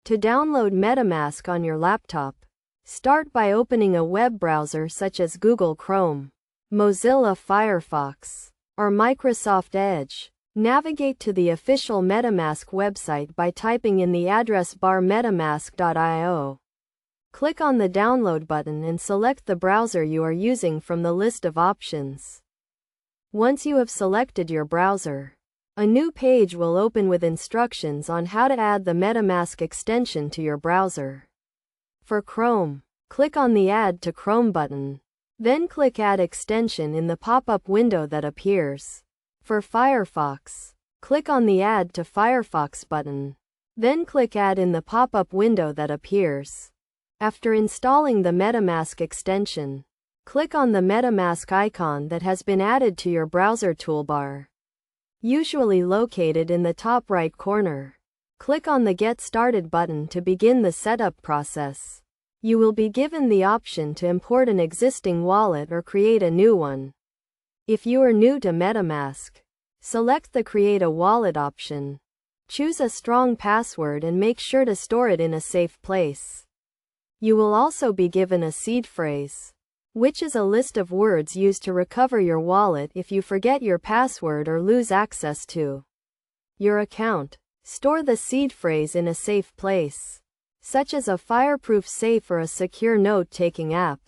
To download MetaMask on your laptop, start by opening a web browser such as Google Chrome, Mozilla Firefox, or Microsoft Edge. Navigate to the official MetaMask website by typing in the address bar metamask.io. Click on the download button and select the browser you are using from the list of options. Once you have selected your browser, a new page will open with instructions on how to add the MetaMask extension to your browser. For Chrome, click on the Add to Chrome button. Then click Add Extension in the pop-up window that appears. For Firefox, click on the Add to Firefox button. Then click Add in the pop-up window that appears. After installing the MetaMask extension, click on the MetaMask icon that has been added to your browser toolbar, usually located in the top right corner. Click on the Get Started button to begin the setup process. You will be given the option to import an existing wallet or create a new one. If you are new to MetaMask, select the Create a Wallet option. Choose a strong password and make sure to store it in a safe place. You will also be given a seed phrase, which is a list of words used to recover your wallet if you forget your password or lose access to your account. Store the seed phrase in a safe place, such as a fireproof safe or a secure note-taking app.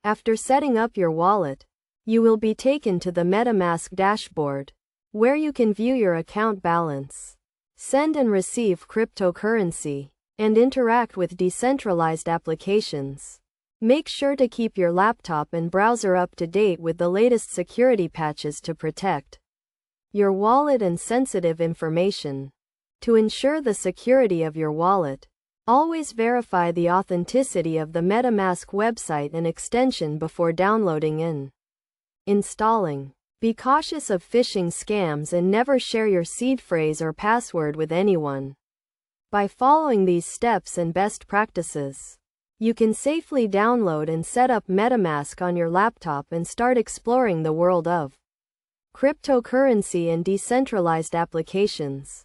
After setting up your wallet, you will be taken to the MetaMask dashboard, where you can view your account balance, send and receive cryptocurrency, and interact with decentralized applications. Make sure to keep your laptop and browser up to date with the latest security patches to protect your wallet and sensitive information. To ensure the security of your wallet, always verify the authenticity of the MetaMask website and extension before downloading and installing. Be cautious of phishing scams and never share your seed phrase or password with anyone. By following these steps and best practices, you can safely download and set up MetaMask on your laptop and start exploring the world of cryptocurrency and decentralized applications.